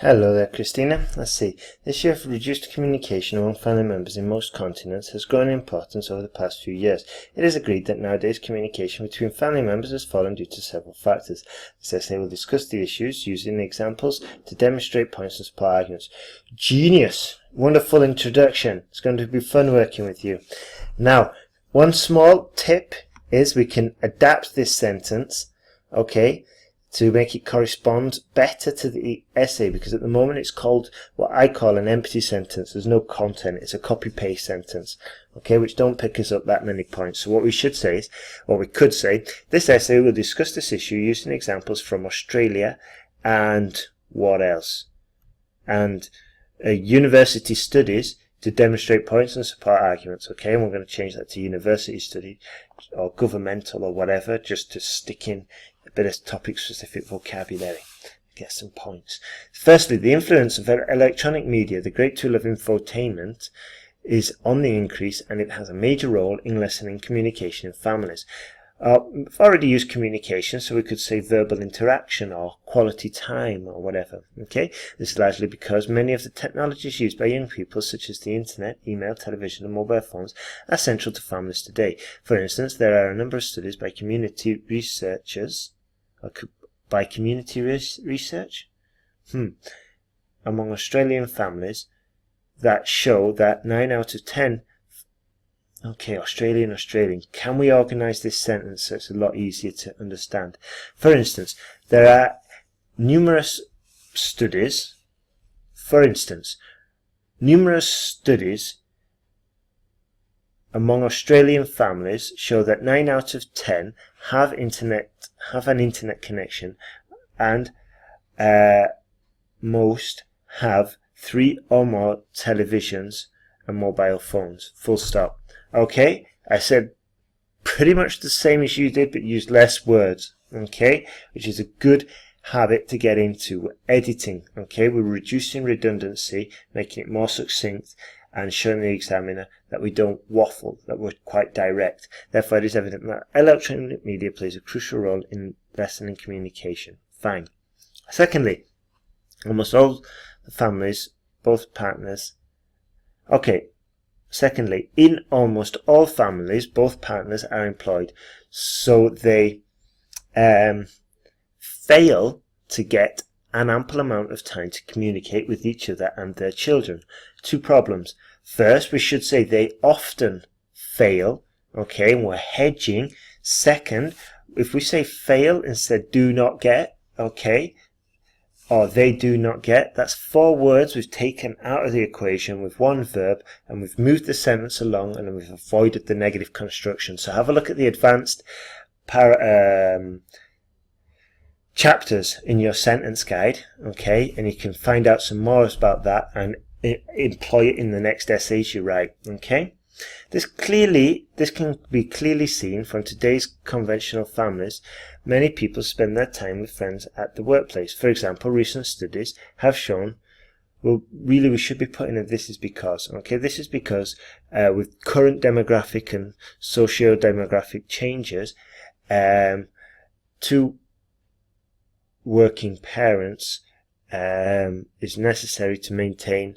Hello there, Christina. Let's see. The issue of reduced communication among family members in most continents has grown in importance over the past few years. It is agreed that nowadays communication between family members has fallen due to several factors. This essay will discuss the issues using examples to demonstrate points and support arguments. Genius! Wonderful introduction. It's going to be fun working with you. Now, one small tip is we can adapt this sentence, okay, to make it correspond better to the essay, because at the moment it's called what I call an empty sentence. There's no content. It's a copy-paste sentence, okay, which don't pick us up that many points. So what we should say is, or we could say, this essay will discuss this issue using examples from Australia and what else? And university studies to demonstrate points and support arguments, okay, and we're going to change that to university study or governmental or whatever, just to stick in a bit of topic-specific vocabulary, get some points. Firstly, the influence of electronic media, the great tool of infotainment, is on the increase, and it has a major role in lessening communication in families. We've already used communication, so we could say verbal interaction or quality time or whatever. Okay, this is largely because many of the technologies used by young people, such as the internet, email, television, and mobile phones, are central to families today. For instance, there are a number of studies by community researchers, among Australian families that show that 9 out of 10. Okay, Australian. Can we organise this sentence so it's a lot easier to understand? For instance, there are numerous studies. Among Australian families show that 9 out of 10 have an internet connection, and most have 3 or more televisions and mobile phones. Full stop. Okay, I said pretty much the same as you did, but used less words, okay, which is a good habit to get into. Editing, okay, we're reducing redundancy, making it more succinct, and showing the examiner that we don't waffle, that we're quite direct. Therefore, it is evident that electronic media plays a crucial role in lessening communication. Fine. Secondly, almost all the families, both partners, Secondly, in almost all families, both partners are employed, so they fail to get an ample amount of time to communicate with each other and their children. 2 problems. First, we should say they often fail, okay, and we're hedging. Second, if we say fail instead do not get, okay, or they do not get, that's 4 words we've taken out of the equation with 1 verb, and we've moved the sentence along, and we've avoided the negative construction. So have a look at the advanced chapters in your sentence guide, okay, and you can find out some more about that and employ it in the next essays you write, okay. This can be clearly seen from today's conventional families. Many people spend their time with friends at the workplace. For example, recent studies have shown, well, really we should be putting in this is because, okay, this is because with current demographic and socio-demographic changes, 2 working parents is necessary to maintain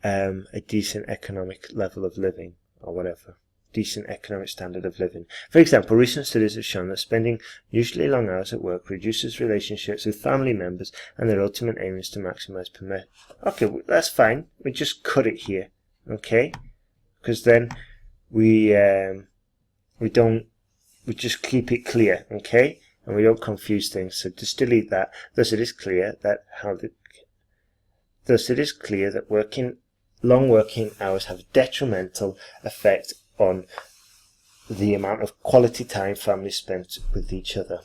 a decent economic level of living, or whatever, decent economic standard of living. For example, recent studies have shown that spending usually long hours at work reduces relationships with family members, and their ultimate aim is to maximize permit. Okay, that's fine. We just cut it here, okay? Because then we just keep it clear, okay? And we don't confuse things. So just delete that. Thus, it is clear that long working hours have a detrimental effect on the amount of quality time families spent with each other.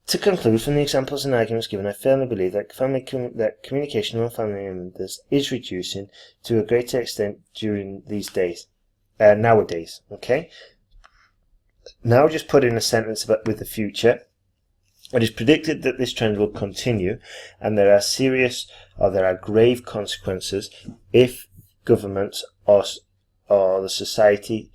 To conclude, from the examples and arguments given, I firmly believe that communication among family members is reducing to a greater extent during these days, nowadays. Okay. Now, just put in a sentence with the future. It is predicted that this trend will continue, and there are grave consequences if governments or the society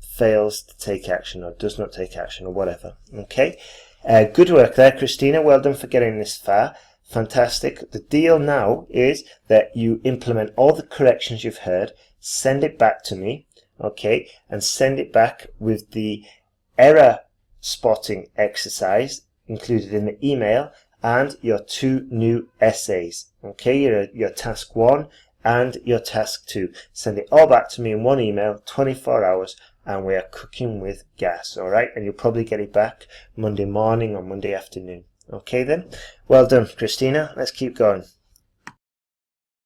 fails to take action or does not take action or whatever. Okay, good work there, Christina. Well done for getting this far. Fantastic. The deal now is that you implement all the corrections you've heard, send it back to me, okay, and send it back with the error spotting exercise included in the email and your 2 new essays, okay, your task 1 and your task 2. Send it all back to me in one email, 24 hours, and we are cooking with gas, all right? And you'll probably get it back Monday morning or Monday afternoon. Okay then? Well done, Christeena. Let's keep going.